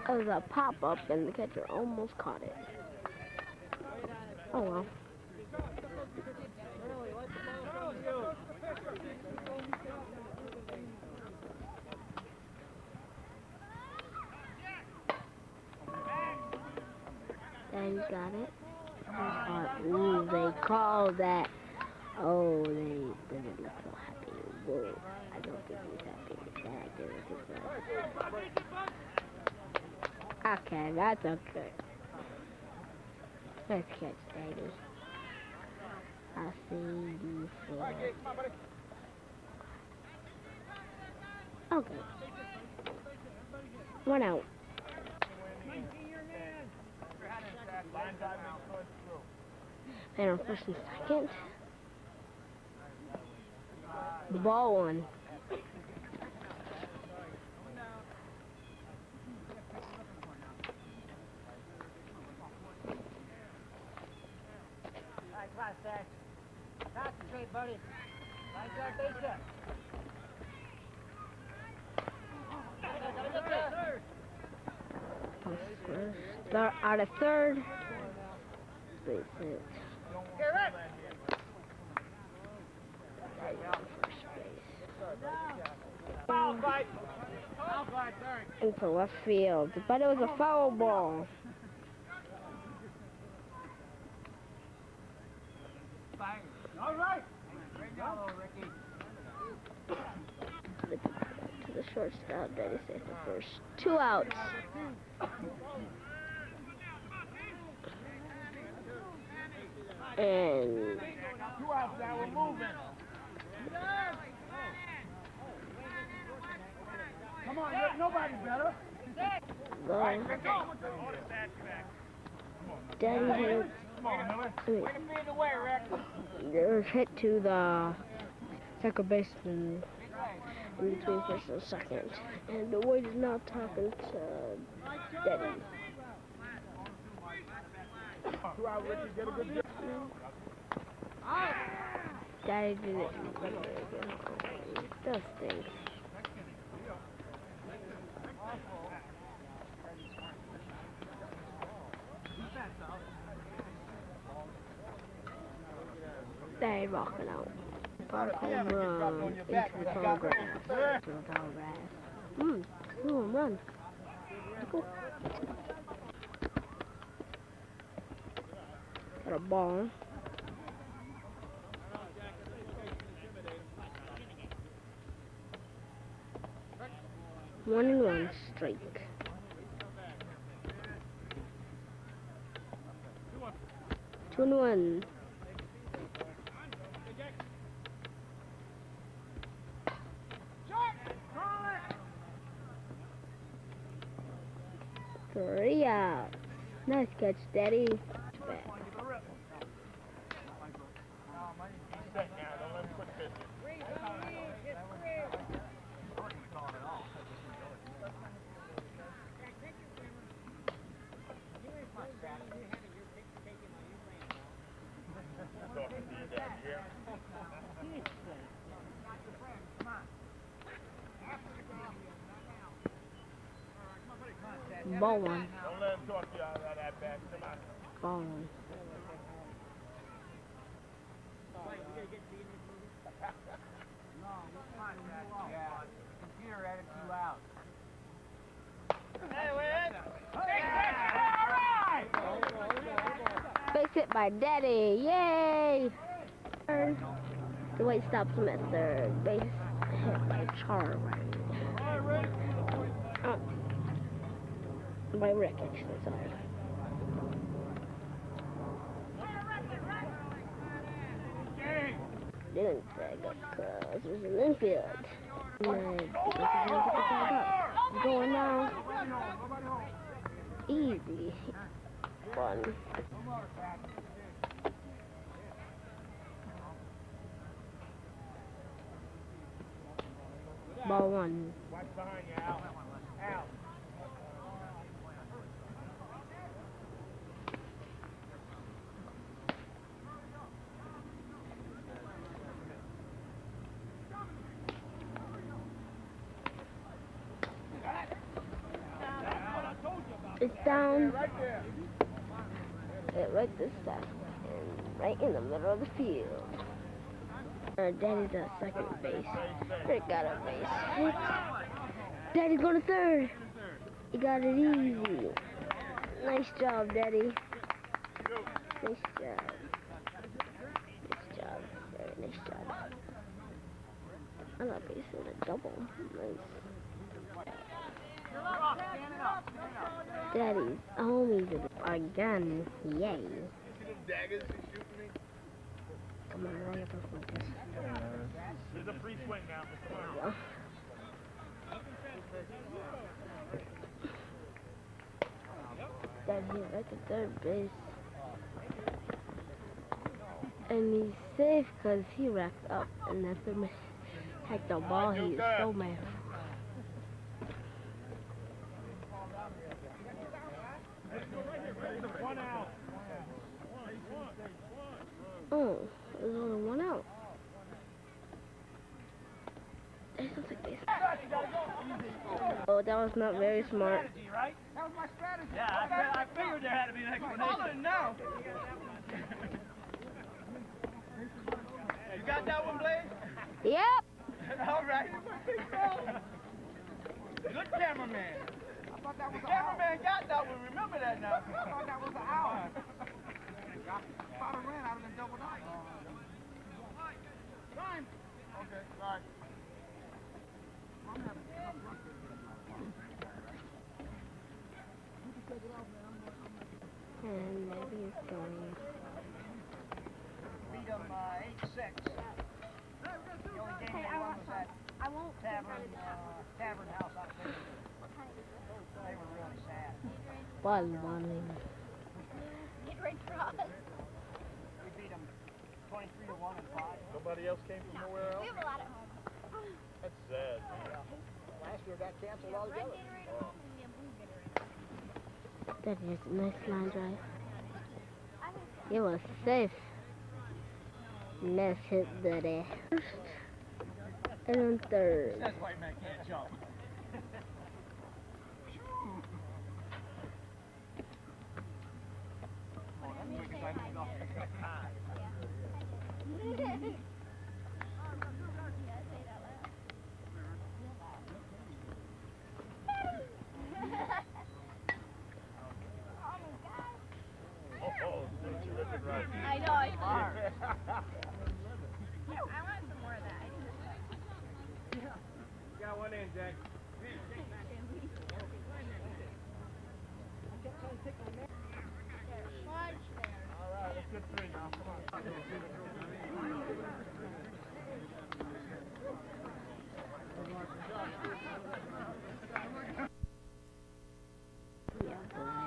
It was a pop-up and the catcher almost caught it. Oh well. Daddy got it. Ooh, they called that. Oh, they didn't look so happy. Whoa, I don't think he's happy with that. Didn't think so. Okay, that's okay. Let's catch Daddy. I'll see you for. Okay. One out. And on first and second. The ball one. Concentrate, buddy. Start out of third. Base hit. Into left field, but it was a foul ball. All right. To the shortstop, Daddy saved the first. 2 outs. And 2 outs now, we're moving. Come on, nobody's better. Daddy hit. There was hit to the second baseman in between first and second. And the Wade is now talking to Daddy. 2 out, Ricky, get a good hit. Daddy didn't look very good. Those things. Daddy rocking out. Park home run into the tall grass. Into the tall grass. Home run. Cool. Got a ball. One and one strike. 2 and 1. Three outs. Nice catch, Daddy. Back. Ball one. Don't let him talk to you out of that back. Come on. Ball one. Computer added 2 out. Base hit by Daddy. Yay! Third. The White stops him at third. Base hit by Charlie. Oh. By Rick, actually, sorry. Didn't tag up because it was an infield. Going now. Easy. Fun. Ball one. Watch behind you, Al. Al. It's down. Right this side. And right in the middle of the field. Daddy's at second base. Rick got a base hit. Daddy's going to third. He got it easy. Nice job, Daddy. Nice job. Nice job. Very nice job. I got base hit a double. Nice. Daddy's homies again. Yay. Come on, I have to focus. There's a free swing now. There you go. Daddy hit right to third base. And he's safe because he racked up. And after he hit the ball, he is so mad. Oh, there's only one out. There's something base. Oh, that was not very smart. Right? That was my strategy. Yeah, I figured there had to be an explanation. No. You got that one, Blaze? Yep. All right. Good cameraman. I thought that was the cameraman got that one. Remember that now. I thought that was an hour. If I'd have ran, I'd have been double night. Time. Okay, all right. And maybe it's going. Beat them 8-6. The only game they won was that Tavern House out there. They were really sad. Ball running. Get ready for us. We beat them 23-1 and 5. Nobody else came from nowhere else? We have a lot at home. That's sad. Last year got canceled altogether. That is a nice line drive. It was safe. Nice hit, Daddy. And on third. That's white man can't jump. I know, it's hard. I want some more of that. Got one in, Jack. All right, that's good three now. Come on. Yeah, boy.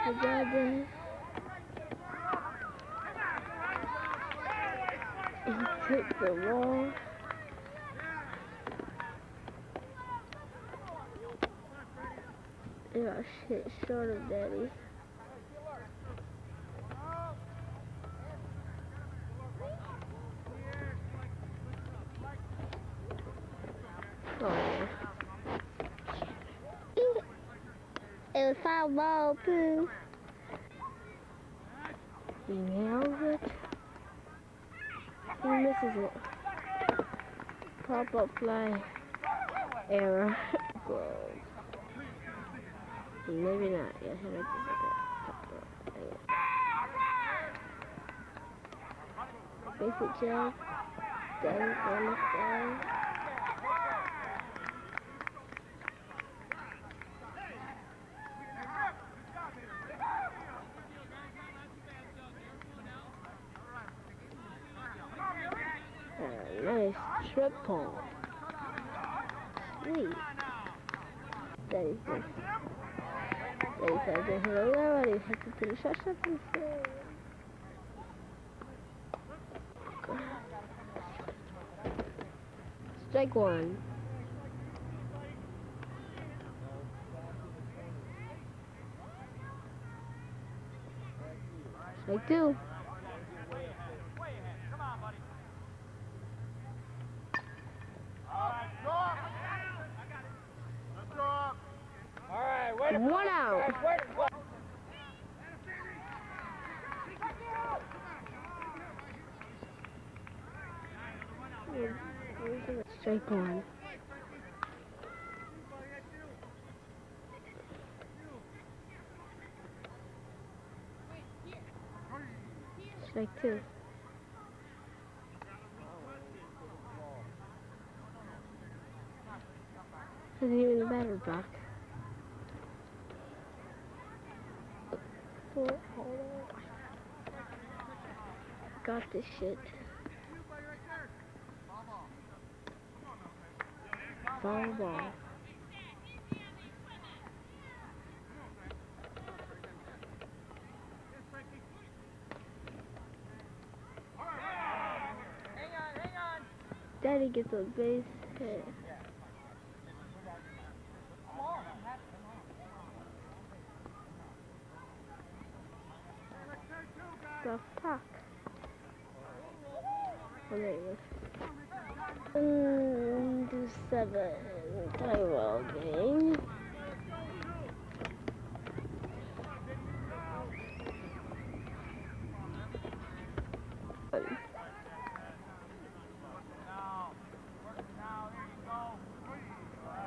I got this. He hit the wall. It got hit short of Daddy. Oh. It was foul ball, too. He nails it. He misses it. Pop-up fly. Error. Goal. Maybe not. Yeah, he might be okay. Basic job. Then on the side. Nice triple. Sweet. Daddy's good. Daddy says they hit a low, he has to finish our shot and say. Strike one. Strike two. Strike one. Strike two. Isn't even the batter box. Got this shit. Foul ball. Daddy gets a base hit. The fuck? Oh, there it is. Do 7. Tyrell game.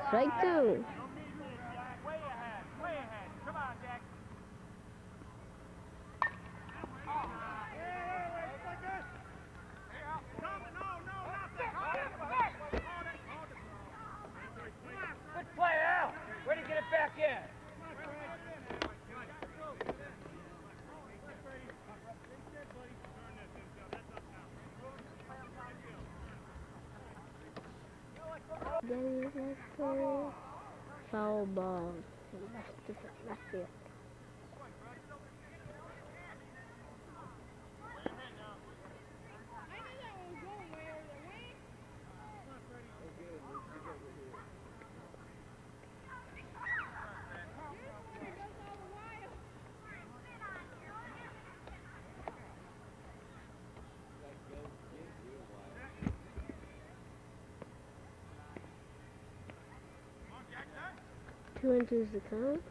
Strike two. Way to get it back in. Then let's go foul ball. Left field. Two enters the count.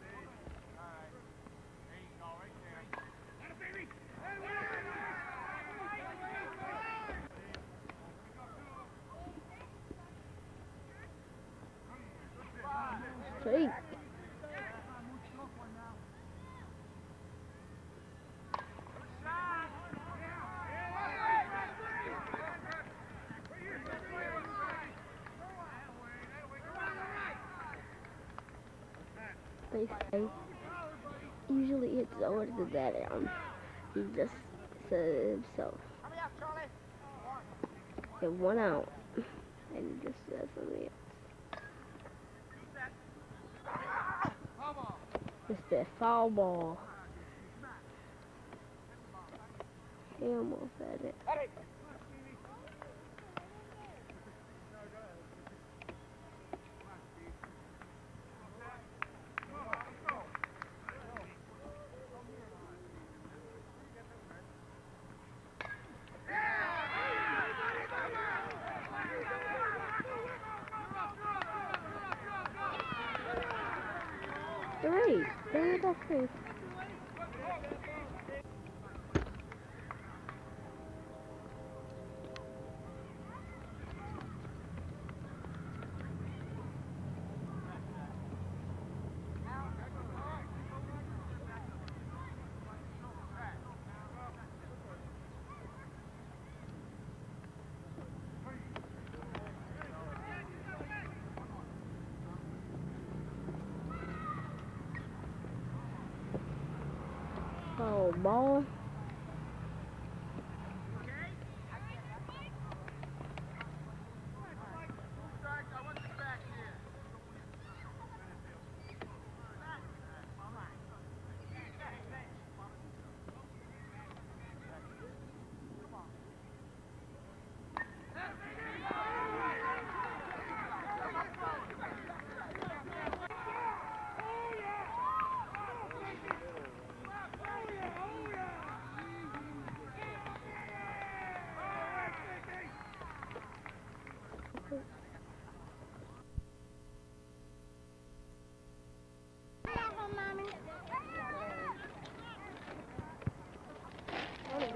Straight. They say usually it's over to that he just said it himself. Get one out and he just says something else. It's the foul ball. He almost had it. Great, they're the first. Foul ball.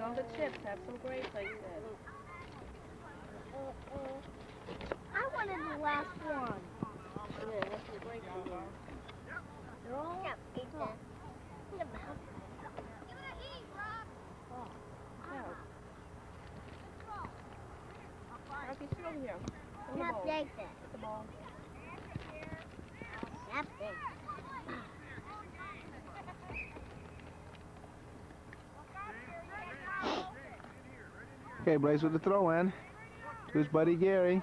All the chips have some great like that. last one. Yeah, that's the break again. They're all up. In the mouth. Oh, no. Okay, sit over here. Not like that. Get the ball. Not big. Okay, Blaze with the throw in. To his buddy Gary.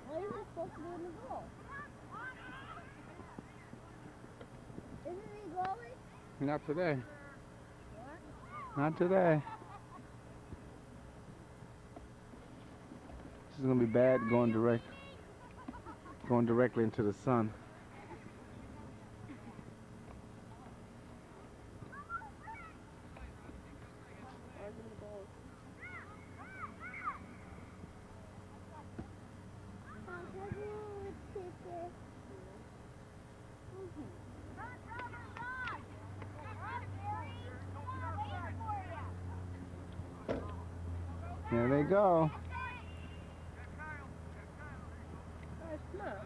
What is he supposed to do in the goal? Isn't he goalie? Not today. Not today. This is gonna be bad going directly into the sun. There they go. Nice snap.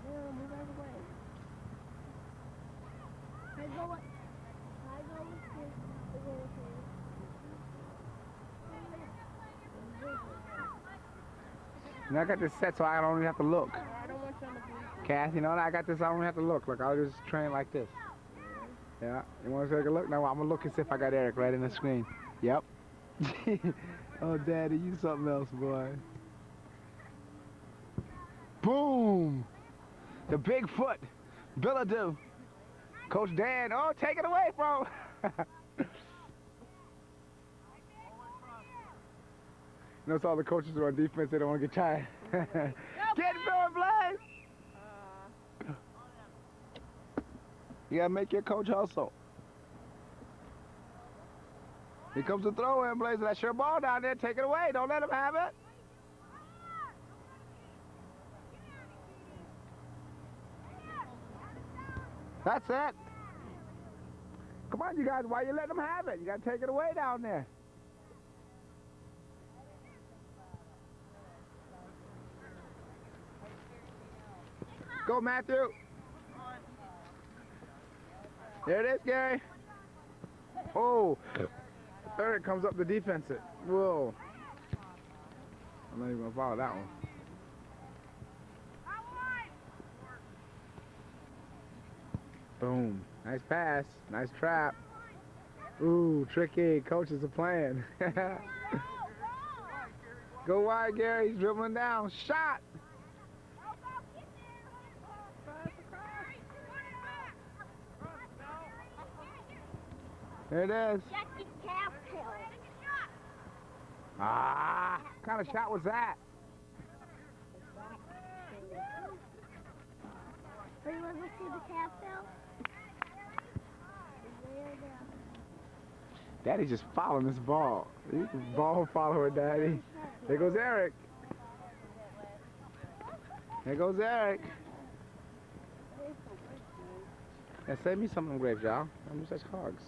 Yeah, move out of the way. I go with this. And I got this set so I don't even have to look. I don't want you on the blue. Cass, you know what? I got this, I don't even have to look. Look, I'll just train like this. Yeah, you want to take a look? Now I'm going to look and see if I got Eric right in the screen. Yep. Oh, Daddy, you something else, boy. Boom! The Bigfoot. Billadoo. Coach Dan. Oh, take it away, bro. Notice all the coaches are on defense. They don't want to get tired. Get going, Blaze. You got to make your coach hustle. Here comes the throw in, Blaze. That's your ball down there. Take it away. Don't let him have it. That's it. Come on, you guys. Why you letting them have it? You got to take it away down there. Go, Matthew. There it is, Gary. Oh, Eric comes up the defensive. Whoa. I'm not even going to follow that one. Boom. Nice pass. Nice trap. Ooh, tricky. Coaches are playing. Go wide, Gary. He's dribbling down. Shot. There it is. Ah, what kind of shot was that? Are you want to see the calf though? Daddy's just following this ball. He's a ball follower, Daddy. There goes Eric. There goes Eric. Yeah, save me some of them grapes, y'all. I'm such hogs.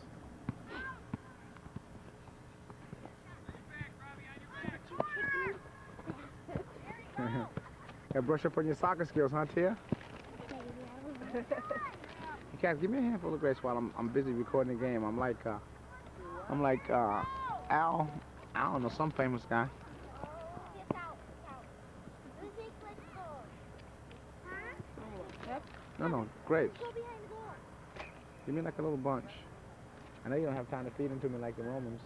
Yeah, brush up on your soccer skills, huh, Tia? You guys, give me a handful of grapes while I'm busy recording the game. I'm like Al, I don't know, some famous guy. No, grapes. Give me like a little bunch. I know you don't have time to feed them to me like the Romans.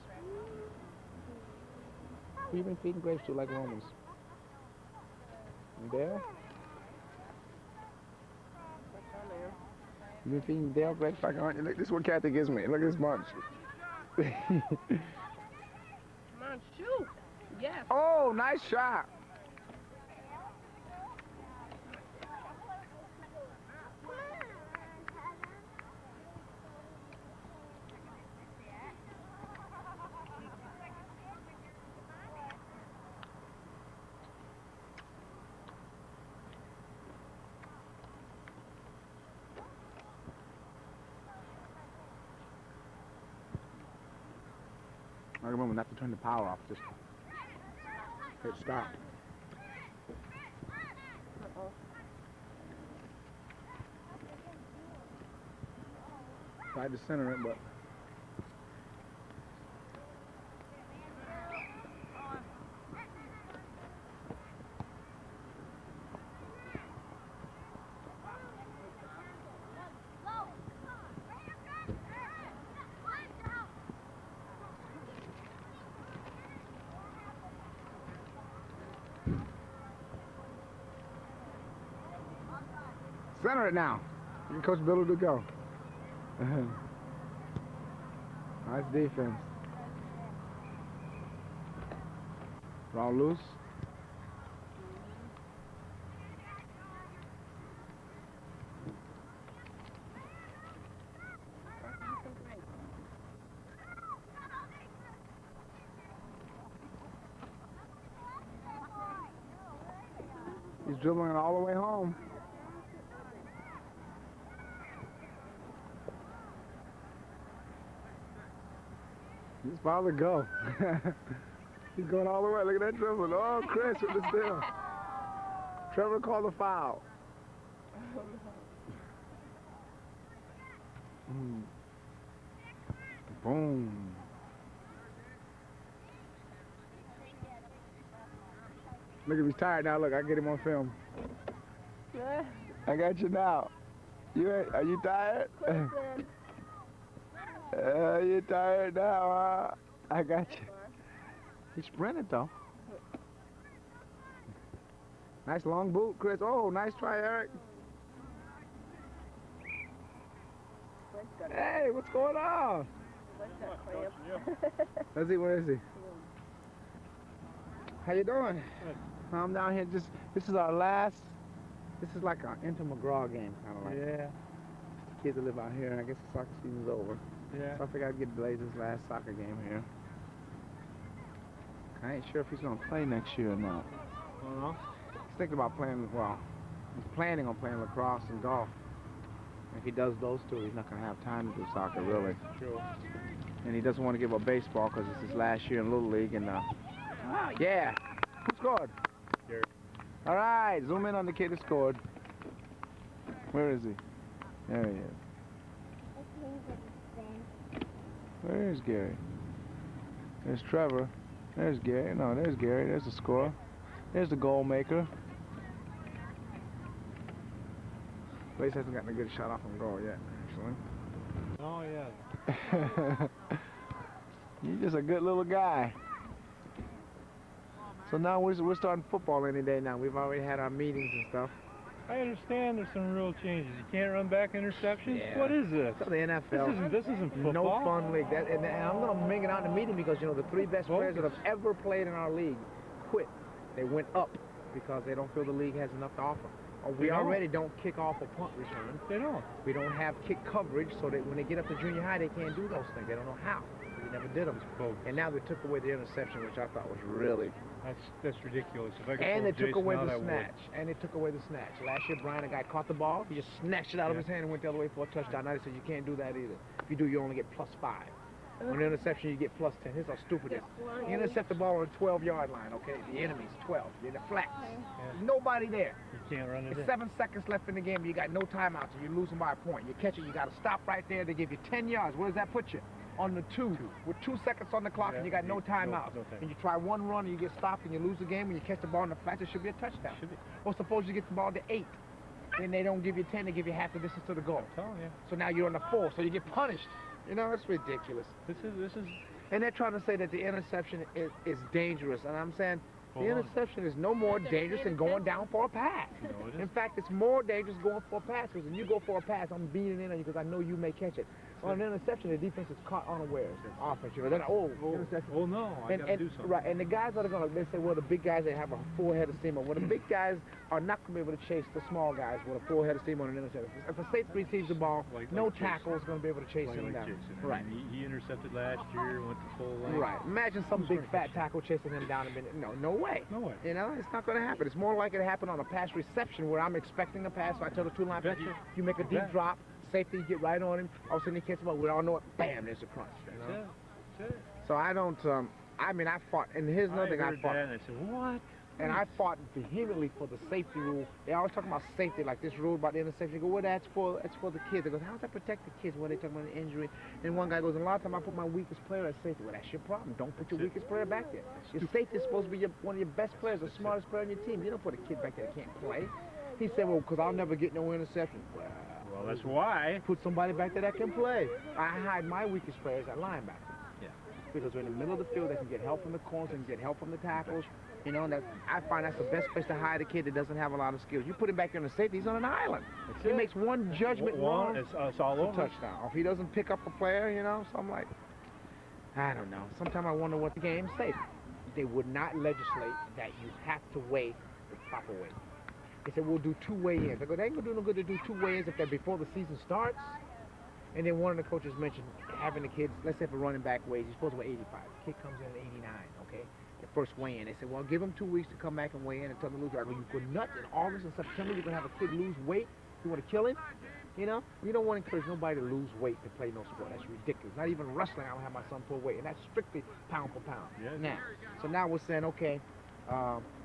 Who you been feeding grapes to like Romans? Dale? You been feeding Dale grapes like aren't you? Look, this is what Kathy gives me. Look at this bunch. Come on, shoot. Yes. Oh, nice shot. I remember not to turn the power off, just hit stop. Tried to center it, but center it now. You can coach Billy to go. Nice defense. Ball loose. He's dribbling it all the way home. He's about to go. He's going all the way. Look at that dribble. Oh, Chris with the steal. Trevor called a foul. Boom. Look, if he's tired now, look, I get him on film. I got you now. Are you tired? You tired now, huh? I got you. He sprinted, though. Nice long boot, Chris. Oh, nice try, Eric. Hey, what's going on? Let's see, where is he? How you doing? I'm down here this is our last, this is like an Inter McGraw game, kind of like. Yeah. Kids that live out here, and I guess the soccer season's over. Yeah. So I figured I'd get Blazers' last soccer game here. I ain't sure if he's gonna play next year or not. He's thinking about playing, well, he's planning on playing lacrosse and golf. If he does those two, he's not gonna have time to do soccer, really. True. And he doesn't want to give up baseball because it's his last year in Little League. And yeah, who scored? Gary. All right, zoom in on the kid who scored. Where is he? There he is. Where's Gary? There's Trevor. There's Gary. No, there's Gary. There's the scorer. There's the goal maker. Blaze hasn't gotten a good shot off on goal yet, actually. Oh, yeah. You're just a good little guy. So now we're starting football any day now. We've already had our meetings and stuff. I understand there's some real changes. You can't run back interceptions? Yeah. What is this? So the NFL. This isn't football. No fun league. And I'm going to bring it out in the meeting because, you know, the three best players that have ever played in our league quit. They went up because they don't feel the league has enough to offer. Or we already don't kick off a punt return. They don't. We don't have kick coverage, so that when they get up to junior high, they can't do those things. They don't know how. We never did them. And now they took away the interception, which I thought was really... That's ridiculous. If I could And they pull took Jason away out, the I would. snatch. And they took away the snatch. Last year, Brian, a guy caught the ball. He just snatched it out of his hand and went the other way for a touchdown. Now they said you can't do that either. If you do, you only get +5. On the interception, you get +10. Here's how stupid it is. You intercept the ball on the 12-yard line, okay? The enemy's 12. You're in the flats. There's nobody there. You can't run it There's in. 7 seconds left in the game. You got no timeouts. So you're losing by a point. You catch it. You got to stop right there. They give you 10 yards. Where does that put you? On the 2. With 2 seconds on the clock, and you got no timeouts. No time. And you try one run, and you get stopped, and you lose the game. When you catch the ball in the flats, it should be a touchdown. Should be. Well, suppose you get the ball to 8. Then they don't give you 10. They give you half the distance to the goal. I'm telling you. So now you're on the 4. So you get punished. You know, it's ridiculous. This is. And they're trying to say that the interception is dangerous. And I'm saying the Hold on. interception is no more dangerous than going down for a pass. No, it In isn't. fact, it's more dangerous going for a pass because when you go for a pass, I'm beating in on you because I know you may catch it. On an interception, the defense is caught unawares. Offense, you know, they're like, interception. Oh no, I got to do something. Right, and the guys that are going to, they say, well, the big guys, they have a full head of steam. Well, the big guys are not going to be able to chase the small guys with a full head of steam on an interception. If a safety receives the ball, no tackle is going to be able to chase him down. Jason. Right. I mean, he intercepted last year, went to full length. Right. Imagine some big fat tackle chasing him down and no way. No way. You know, it's not going to happen. It's more likely to happen on a pass reception where I'm expecting a pass. So I tell the two linebackers, Betcha. you make a deep Bet. drop, safety, you get right on him. All of a sudden he catches the ball. We all know it. Bam, there's a crunch. You know? That's it. So I don't, I mean, I fought, and here's another thing I heard fought. that and I said, what? And I fought vehemently for the safety rule. They always talk about safety, like this rule about the interception. You go, well, that's for the kids. They go, how does that protect the kids when they talk about an injury? And one guy goes, a lot of time I put my weakest player at safety. Well, that's your problem. Don't put your weakest player back there. Your safety is supposed to be one of your best players, the smartest player on your team. You don't put a kid back there that can't play. He said, well, because I'll never get no interception. Well, that's why. Put somebody back there that can play. I hide my weakest players at linebacker. Yeah. Because we're in the middle of the field, they can get help from the corners, they can get help from the tackles. You know, and I find that's the best place to hide a kid that doesn't have a lot of skills. You put him back there in the safety, he's on an island. He makes one judgment wrong, It's all it's over. a touchdown. Or if he doesn't pick up a player, you know, so I'm like, I don't know. Sometimes I wonder what the game's safe. They would not legislate that you have to weigh the proper way. They said, we'll do 2 weigh-ins. I go, they ain't gonna do no good to do 2 weigh-ins if they're before the season starts. And then one of the coaches mentioned having the kids, let's say if a running back weighs, he's supposed to weigh 85. The kid comes in at 89, okay? The first weigh-in. They said, well, give him 2 weeks to come back and weigh in and tell him to lose weight. I go, you go nuts in August and September, you're gonna have a kid lose weight? You wanna kill him? You know? You don't want to encourage nobody to lose weight to play no sport. That's ridiculous. Not even wrestling, I don't have my son pull weight. And that's strictly pound for pound. Yes. Now, so now we're saying, okay,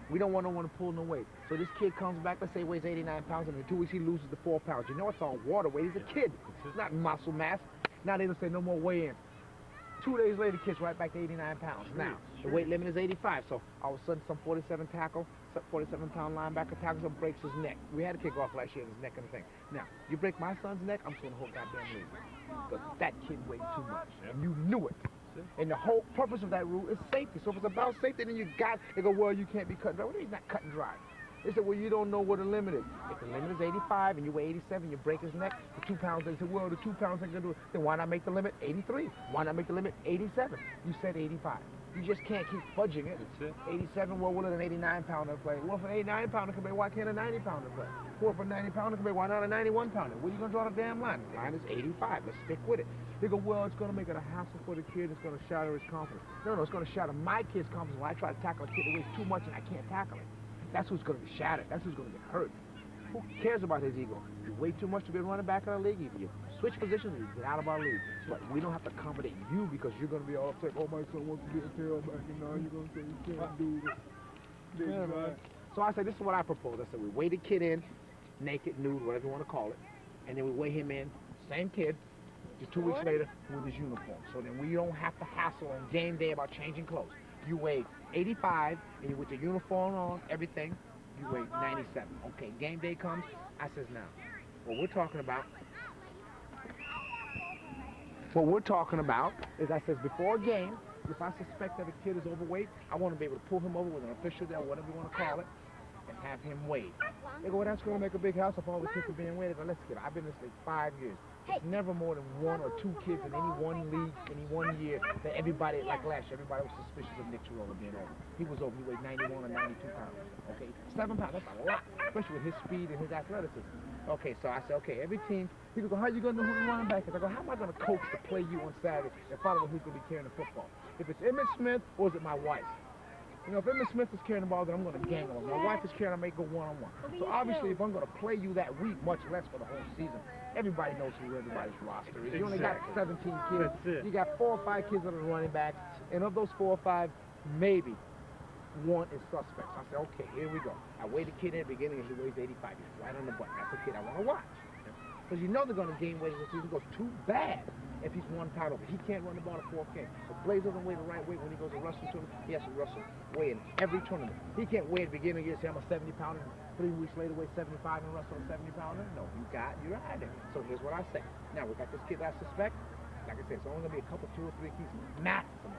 we don't want no one to pull no weight. So this kid comes back, let's say he weighs 89 pounds, and in 2 weeks he loses the 4 pounds. You know it's all water weight. He's a kid. It's not muscle mass. Now they don't say no more weigh-in. 2 days later, the kid's right back to 89 pounds. Now, the weight limit is 85, so all of a sudden some 47-pound linebacker tackles him, breaks his neck. We had a kick off last year in his neck and the thing. Now, you break my son's neck, I'm going to hold goddamn league. Because that kid weighed too much. And you knew it. And the whole purpose of that rule is safety. So if it's about safety, then they go, well, you can't be cut dry. What do you mean not cut and dry? They said, well, you don't know what the limit is. If the limit is 85 and you weigh 87, you break his neck for 2 pounds. They said, well, the 2 pounds ain't going to do it. Then why not make the limit 83? Why not make the limit 87? You said 85. You just can't keep fudging it. That's it. 87, well, what does an 89-pounder play? Well, if an 89-pounder can play, why can't a 90-pounder play? Well, if a 90-pounder can play, why not a 91-pounder? Where are you going to draw the damn line? The line is 85. Let's stick with it. They go, well, it's going to make it a hassle for the kid. It's going to shatter his confidence. No, it's going to shatter my kid's confidence when I try to tackle a kid that weighs too much and I can't tackle it. That's who's going to be shattered. That's who's going to get hurt. Who cares about his ego? You weigh too much to be a running back in our league. If you switch positions, you get out of our league. But we don't have to accommodate you because you're going to be all upset. Oh, my son wants to be a tailback, and now you're going to say you can't do it. So I said, this is what I propose. I said, we weigh the kid in, naked, nude, whatever you want to call it, and then we weigh him in, same kid, just 2 weeks later with his uniform. So then we don't have to hassle on game day about changing clothes. You weigh 85, and you with your uniform on, everything, you weigh 97. Okay, game day comes, I says now, what we're talking about is I says before a game, if I suspect that a kid is overweight, I want to be able to pull him over with an official there, whatever you want to call it, and have him weighed. They go, well, that's going to make a big house of all the kids are being weighed. I go, let's get it. I've been in this league 5 years. It's never more than 1 or 2 kids in any one league, any one year, that everybody, like last year, everybody was suspicious of Nick Chirola being over. He was over. He weighed 91 or 92 pounds. Okay, 7 pounds, that's a lot, especially with his speed and his athleticism. Okay, so I said, okay, every team, people go, how you going to know who the running back is? I go, how am I going to coach to play you on Saturday and find out who's going to be carrying the football? If it's Emmitt Smith or is it my wife? You know, if Emmitt Smith is carrying the ball, then I'm going to gang him. If my wife is carrying, I may go one-on-one. So obviously, if I'm going to play you that week, much less for the whole season, everybody knows who everybody's roster is. You only got 17 kids. That's it. You got 4 or 5 kids that are running back, and of those 4 or 5, maybe 1 is suspect. So I said, okay, here we go. I weighed the kid in the beginning, and he weighs 85. He's right on the button. That's the kid I want to watch. Because you know they're going to gain weight as the season goes. Too bad if he's 1 pound over. He can't run the ball the 4th game. If Blaze doesn't weigh the right weight when he goes to wrestling tournament, he has to wrestle weigh in every tournament. He can't weigh at the beginning of the year, say I'm a 70-pounder, and 3 weeks later weigh 75 and wrestle a 70-pounder. No, you're out there. So here's what I say. Now, we got this kid that I suspect. Like I said, it's only going to be a couple, 2 or 3 kids maximum.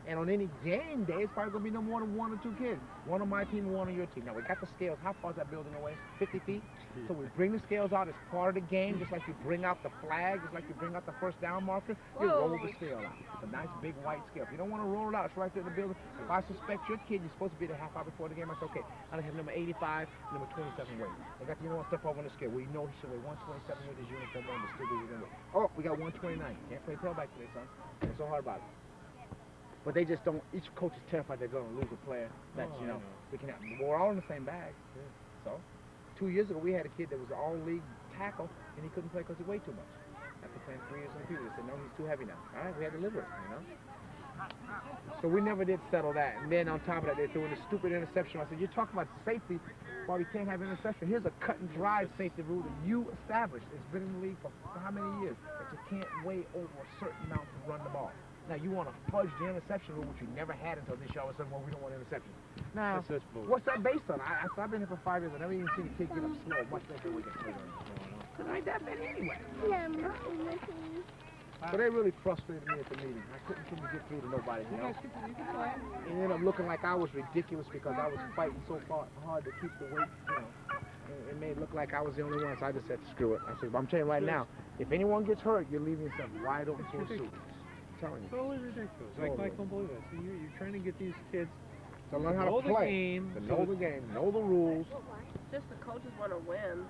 And on any game day, it's probably going to be no more than 1 or 2 kids. 1 on my team and 1 on your team. Now, we got the scales. How far is that building away? 50 feet? So we bring the scales out as part of the game, just like you bring out the flag, just like you bring out the first down marker. You roll the scale out. It's a nice big white scale. If you don't want to roll it out, it's right there in the building. If I suspect your kid, you're supposed to be there half hour before the game, I say, okay, I'm going to have number 85, number 27 weight. I got the uniform stuff over on the scale. We know he should weigh 127 with his uniform on, but still do his weight. Oh, we got 129. Can't play tailback today, son. What's so hard about it? But they just don't, each coach is terrified they're going to lose a player that, you know, we can have. We're all in the same bag. Yeah. So, 2 years ago, we had a kid that was an all-league tackle, and he couldn't play because he weighed too much. After playing 3 years in the field, they said, no, he's too heavy now. All right, we had to live with it, you know. So we never did settle that. And then on top of that, they're throwing a stupid interception. I said, you're talking about safety while we can't have interception. Here's a cut and dry safety rule that you established. It's been in the league for how many years? That you can't weigh over a certain amount to run the ball. Now, you want to fudge the interception rule, which you never had until this year. All of a sudden, well, we don't want interception. Now, That's bull. what's that based on? I've been here for 5 years. I've never even seen a kid get up slow, much less than we can play on. Because there ain't that many anyway. So they really frustrated me at the meeting. I couldn't seem to get through to nobody, you know. It ended up looking like I was ridiculous because I was fighting so hard to keep the weight, you know. It made it look like I was the only one, so I just said, screw it. I said, but I'm telling you right now, if anyone gets hurt, you're leaving yourself wide open for a suit. I'm telling you. Totally ridiculous. I can't believe that. See, you're trying to get these kids To learn how to know the play, game, to know the game, know the rules. Just the coaches want to win.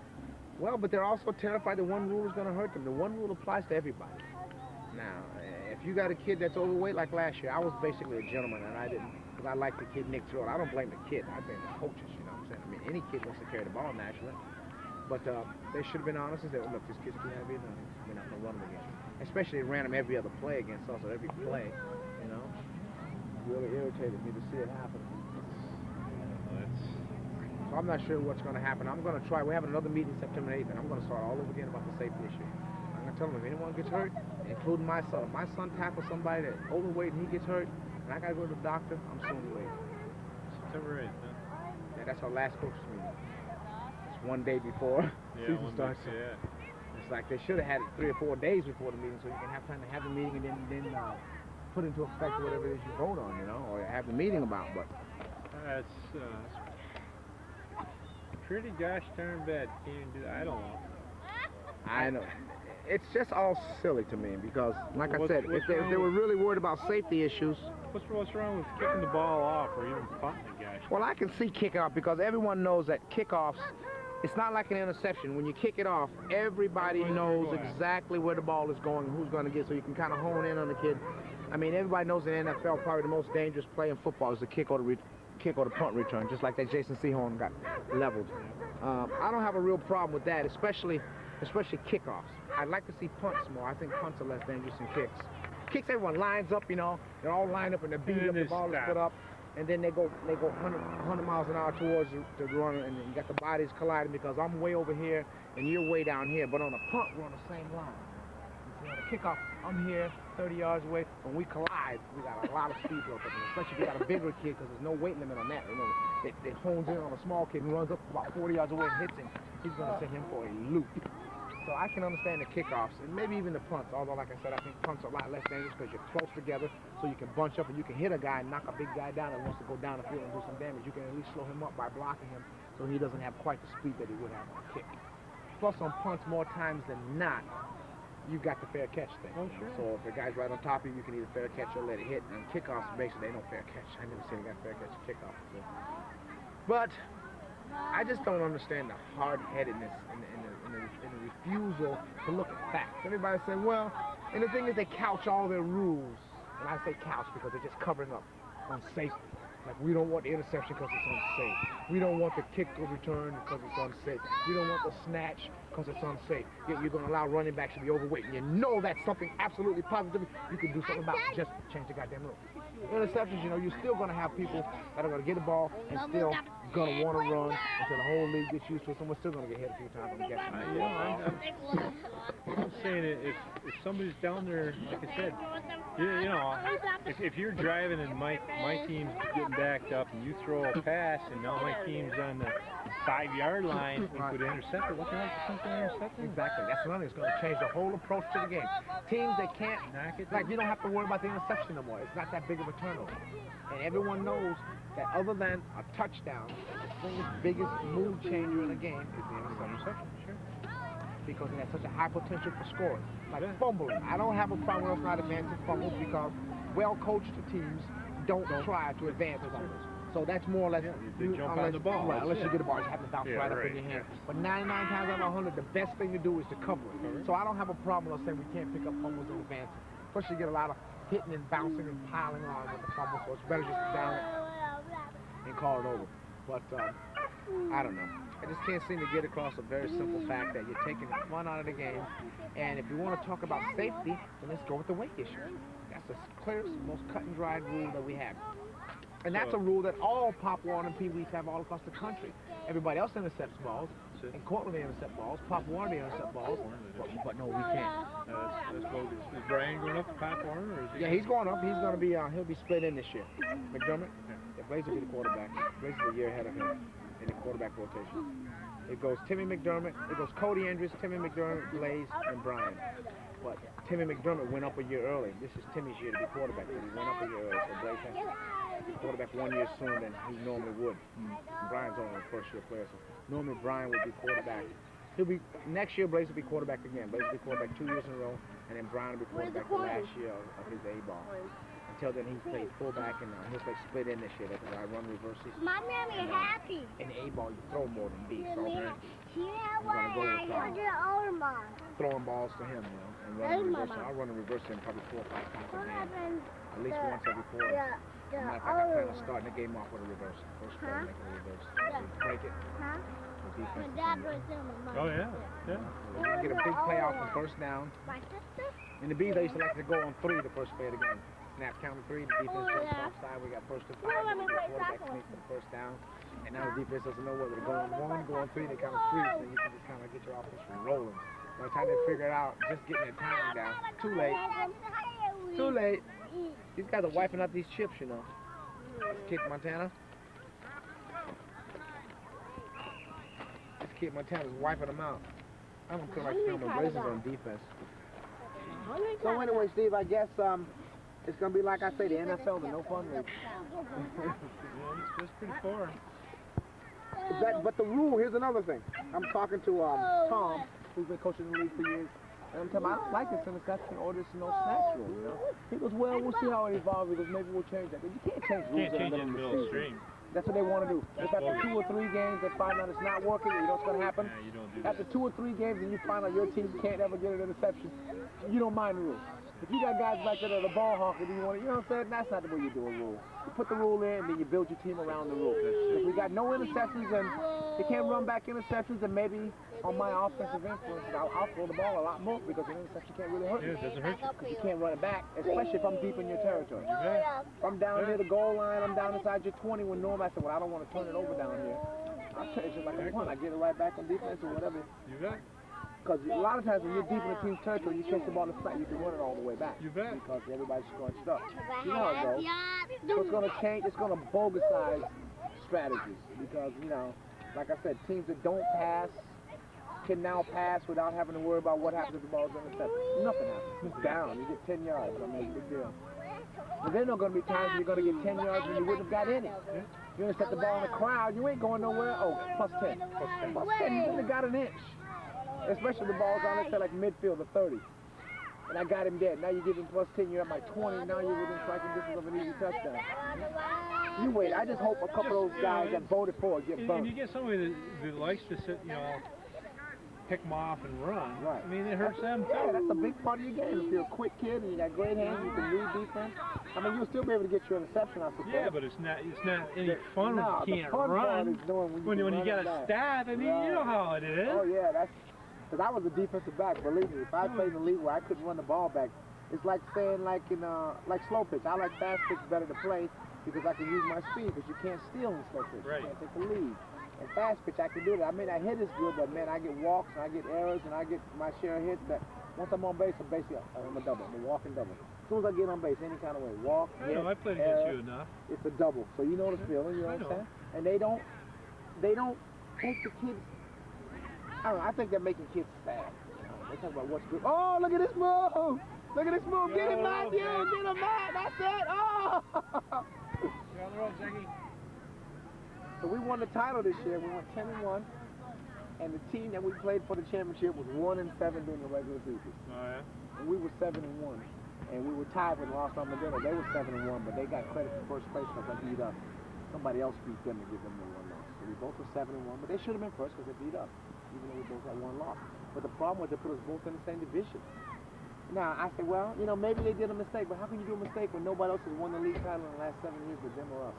Well, but they're also terrified that one rule is going to hurt them. The one rule applies to everybody. Now, if you got a kid that's overweight like last year, I was basically a gentleman, and I didn't, because I liked the kid Nick Thriller. I don't blame the kid. I blame the coaches, you know what I'm saying? I mean, any kid wants to carry the ball naturally. But they should have been honest and said, look, this kid's too heavy, and we're not going to run him again. Especially they ran him every other play against us, or every play, you know. Really irritated me to see it happen. So I'm not sure what's going to happen. I'm going to try. We're having another meeting September 8th, and I'm going to start all over again about the safety issue. I'm going to tell them if anyone gets hurt, including my son, if my son tackles somebody that's overweight and he gets hurt, and I got to go to the doctor, I'm suing the league. September 8th, huh? Yeah, that's our last coaches meeting. It's one day before season starts. Yeah. It's like they should have had it 3 or 4 days before the meeting, so you can have time to have the meeting and then put into effect whatever it is you vote on, you know, or have the meeting about. But That's pretty gosh darn bad. Can't even do that. I don't know. I know. It's just all silly to me because, like I What's- said, what's if they wrong were with- really worried about safety issues, What's wrong with kicking the ball off or even punting the gosh? well, I can see kickoff because everyone knows that kickoffs, it's not like an interception. When you kick it off, everybody knows exactly where the ball is going and who's going to get, so you can kind of hone in on the kid. I mean, everybody knows in the NFL probably the most dangerous play in football is the kick or the punt return, just like that Jason Sehorn got leveled. I don't have a real problem with that, especially kickoffs. I'd like to see punts more. I think punts are less dangerous than kicks. Kicks, everyone lines up, you know. They're all lined up and they're beating up, the ball is put up, and then they go 100 miles an hour towards the runner, and you got the bodies colliding because I'm way over here and you're way down here. But on a punt, we're on the same line. You see, on a kickoff, I'm here 30 yards away. When we collide, we got a lot of speed built up, especially if you got a bigger kid because there's no weight limit on that. You know, they hones in on a small kid and runs up about 40 yards away and hits him. He's going to send him for a loop. So I can understand the kickoffs and maybe even the punts, although like I said, I think punts are a lot less dangerous because you're close together, so you can bunch up and you can hit a guy and knock a big guy down that wants to go down the field and do some damage. You can at least slow him up by blocking him so he doesn't have quite the speed that he would have on a kick. Plus on punts, more times than not, you've got the fair catch thing. Oh, sure. So if the guy's right on top of you, you can either fair catch or let it hit. And kickoffs, basically, they don't fair catch. I never seen a guy fair catch a kickoff before. But I just don't understand the hard-headedness and the refusal to look at facts. Everybody say, well, and the thing is they couch all their rules, and I say couch because they're just covering up on safety. Like, we don't want the interception because it's unsafe. We don't want the kick or return because it's unsafe. We don't want the snatch because it's unsafe. Yet you're going to allow running backs to be overweight, and you know that's something absolutely positive you can do something about. Just change the goddamn rule. Interceptions, you know, you're still going to have people that are going to get the ball and still going to want to run until the whole league gets used to it. Someone's still going to get hit a few times on the gas. I'm saying if somebody's down there, like I said, you know, if you're driving and my team's getting backed up and you throw a pass and now my team's on the 5-yard line and could intercept it, what's the heck is something intercepting? Exactly. That's another thing. It's going to change the whole approach to the game. Teams that can't, like, you don't have to worry about the interception no more. It's not that big of a turnover. And everyone knows that other than a touchdown, the single biggest mood changer in a game is the interception. Sure. Because it has such a high potential for scoring. Like fumbling. I don't have a problem with us not advancing fumbles because well-coached teams don't try to advance fumbles. So that's more or less, they jump on the ball. Well, unless you get a ball, you have to bounce right up in your hand. But 99 times out of 100, the best thing to do is to cover it. So I don't have a problem with us saying we can't pick up fumbles and advancing. Plus you get a lot of hitting and bouncing and piling on with the fumble, so it's better just to down it and call it over. But I don't know. I just can't seem to get across a very simple fact that you're taking the fun out of the game. And if you want to talk about safety, then let's go with the weight issue. That's the clearest, most cut and dried rule that we have. And that's a rule that all Pop Warner and Pee Wees have all across the country. Everybody else intercepts balls. In Cortland, they intercept balls. Pop Warner, they intercept balls. But no, we can't. That's bogus. Is Brian going up to Pop Warner? Or is he Yeah, he's going up. He's going to be, he'll be split in this year. McDermott, yeah, Blaze will be the quarterback. Blaze is a year ahead of him in the quarterback rotation. It goes Timmy McDermott, it goes Cody Andrews, Timmy McDermott, Blaze, and Brian. But Timmy McDermott went up a year early. This is Timmy's year to be quarterback, but he went up a year early. So Blaze has to be quarterback 1 year sooner than he normally would. And Brian's only a first-year player, so normally Brian would be quarterback. He'll be next year. Blaze will be quarterback again. Blaze will be quarterback 2 years in a row, and then Brian will be quarterback the last year of his A-ball. Until then, he played fullback, and he'll play split in this year. That's why I run reverses. Mommy, I'm happy. In the A-ball, you throw more than B. So You know what? I heard your own mom. throwing balls to him, you know, and running reverse. I'll run a reverse in probably 4 or 5 times a game. At least once every quarter. Matter of fact, I plan on starting the game off with a reverse. First play, make it a reverse. Break it. Huh? The defense. My dad was in my mom. Oh, yeah. Yeah. Get a big play out from first down. My sister? In the B's, they used to like to go on 3 the first play of the game. Snap, count to 3, the defense goes offside. We got first and 5. let me The play quarterback soccer. sneaks for the first down. And now the defense doesn't know whether to go on 1, go on 3, they count 3, so you can just kind of get your offense rolling. By the time they figure it out, just getting their timing down. Too late. Too late. These guys are wiping out these chips, you know. This kid Montana. This kid Montana's wiping them out. I don't feel like filming Blazers on defense. So anyway, Steve, I guess it's going to be like I say, the NFL, the no fun league. Yeah, that's pretty far. But the rule, here's another thing. I'm talking to Tom, who's been coaching the league for years. And I'm telling him, I don't like this interception or this no snatch rule, you know? He goes, well, we'll see how it evolves. He goes, maybe we'll change that. But you can't change rules Can't change in it in the the middle middle of of the the season. stream. That's what they want to do. If after 2 or 3 games they find out it's not working, you know what's going to happen? Yeah, you don't do that. After 2 or 3 games and you find out your team can't ever get an interception, you don't mind the rule. If you got guys back there that are ball hawking, you want to, you know what I'm saying? That's not the way you do a rule. You put the rule in and then you build your team around the rule. If we got no interceptions and they can't run back interceptions, then maybe on my offensive influence, I'll throw the ball a lot more because an interception can't really hurt Yeah, you. it doesn't hurt you. Because you can't run it back, especially if I'm deep in your territory. bet. If I'm down near the goal line, I'm down inside your 20 when normal, I said, well, I don't want to turn it over down here. I'll tell you, it's just like a punt. I get it right back on defense or whatever. You bet. Because a lot of times when you're deep in the team's territory, you chase the ball to flat, you can run it all the way back. You bet. Because everybody's scrunched up. You know how it goes. So it's going to change, it's going to bogusize strategies. Because, you know, like I said, teams that don't pass can now pass without having to worry about what happens if the ball's intercepted. Nothing happens. It's down. You get 10 yards. I mean, it's a big deal. But then there are going to be times you're going to get 10 yards and you wouldn't have got any. You intercept the ball in the crowd, you ain't going nowhere. Oh, plus 10. Plus 10, you wouldn't have got an inch. Especially the ball's on, let's say, like midfield or 30. And I got him dead. Now you give him plus 10, you're at my 20. Now you're within striking distance of an easy touchdown. You wait. I just hope a couple of those guys that voted for it get And bumped. you get somebody that likes to sit, you know, pick them off and run. Right. I mean, it hurts them Yeah, too. that's a big part of your game. If you're a quick kid and you got great hands, you can read defense. I mean, you'll still be able to get your interception, I suppose. Yeah, but it's not any fun No, when you the can't fun part run. is doing When you can got run a it back. stab, I mean, you know how it is. Oh yeah, that's because I was a defensive back. Believe me, if I played in the league where I couldn't run the ball back, it's like saying like in like slow pitch. I like fast pitch better to play because I can use my speed. Because you can't steal in slow pitch. Right. You can't take the lead. In fast pitch, I can do that. I mean, I hit as good, but man, I get walks and I get errors and I get my share of hits. That once I'm on base, I'm basically I'm a double. I'm a walking double. As soon as I get on base, any kind of way, walk, I hit, know, I played error, against you enough. it's a double. So you know the feeling, you know I what I'm know. saying? And they don't take the kids. I don't know, I think they're making kids sad. They talk about what's good. Oh, look at this move! Look at this move! Get him, Matthew! Get him, Matt! That's it! Oh! You're on the road, Zengi. So we won the title this year. We went 10-1, and the team that we played for the championship was 1-7 during the regular season. Oh, yeah? And we were 7-1, and we were tied with Los Armadillo. They were 7-1, but they got credit for first place because they beat us. Somebody else beat them to give them the 1 loss. So we both were 7-1, but they should have been first because they beat us, even though we both had 1 loss. But the problem was they put us both in the same division. Now, I said, well, you know, maybe they did a mistake, but how can you do a mistake when nobody else has won the league title in the last 7 years but them or us?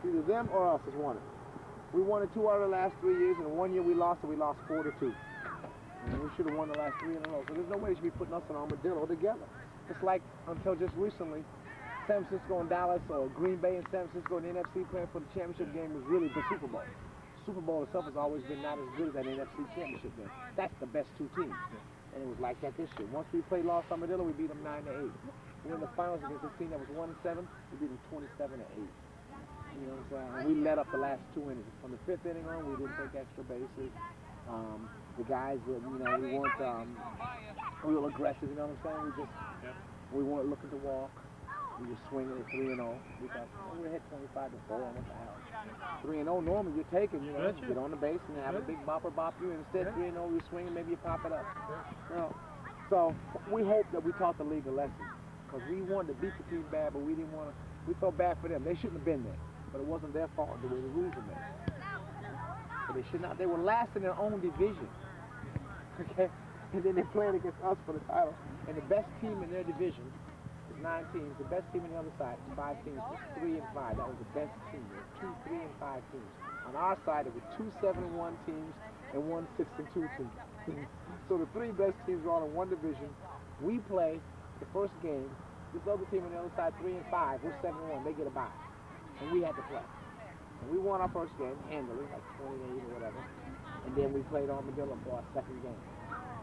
Either them or us has won it. We won it 2 out of the last 3 years, and 1 year we lost it, we lost 4-2. And we should have won the last 3 in a row. So there's no way they should be putting us and Armadillo together. It's like until just recently, San Francisco and Dallas or Green Bay and San Francisco in the NFC playing for the championship game was really the Super Bowl. Super Bowl itself has always been not as good as that NFC championship game. That's the best two teams. And it was like that this year. Once we played Los Armadillo, we beat them 9-8. We were in the finals against this team that was 1-7. We beat them 27-8. You know what I'm saying? And we let up the last 2 innings. From the 5th inning on, we didn't take extra bases. The guys, we weren't real aggressive. You know what I'm saying? We weren't looking to walk. We just swinging at 3-0. We thought, we hit 25-4. What the hell? 3-0. Normally you're taking, get on the base and have a big bopper bop you. Instead, 3-0, you swing and maybe you pop it up. So we hope that we taught the league a lesson, because we wanted to beat the team bad, but we didn't want to. We felt bad for them. They shouldn't have been there, but it wasn't their fault the way the rules were made. So they should not. They were last in their own division. Okay, and then they played against us for the title, and the best team in their division. 9 teams. The best team on the other side, 5 teams, was 3 and 5. That was the best team. There were 2, 3, and 5 teams. On our side, there were 2 7-1 teams and 1 6-2 team. So the 3 best teams were all in one division. We play the first game. This other team on the other side, 3 and 5. We're 7-1. They get a bye, and we had to play. And we won our first game handily, like 28 or whatever. And then we played Armadillo for our second game.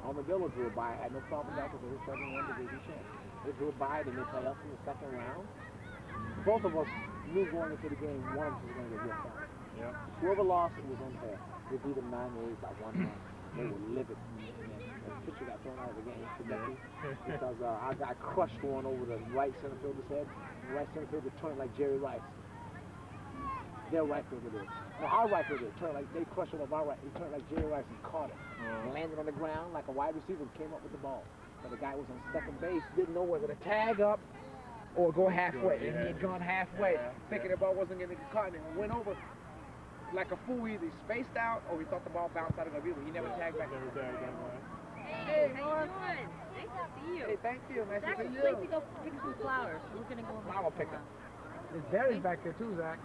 Armadillo drew a bye. I had no problem with that because they were 7-1 division champions. They drew a bye, then they play us in the second round. Both of us knew going into the game, one of us was going to get ripped out. Yeah. Whoever lost, it was unfair. We beat them 9-8 by 1 run. They were livid. And the pitcher got thrown out of the game because our guy crushed one over the right center fielder's head. The right center fielder turned like Jerry Rice. Their right fielder did. No, our right fielder turned like, they crushed it over our right. He turned like Jerry Rice and caught it. And landed on the ground like a wide receiver and came up with the ball. But the guy was on second base, didn't know whether to tag up or go halfway. And he had gone halfway, thinking the ball wasn't going to get caught. And it went over like a fool. Either he spaced out or he thought the ball bounced out of the field. He never tagged back. Hey, how you doing? Nice to see you. Hey, thank you. Nice Zach to was see late you. to go pick some flowers. We're going to go Flower picker. There's berries back there too, Zach.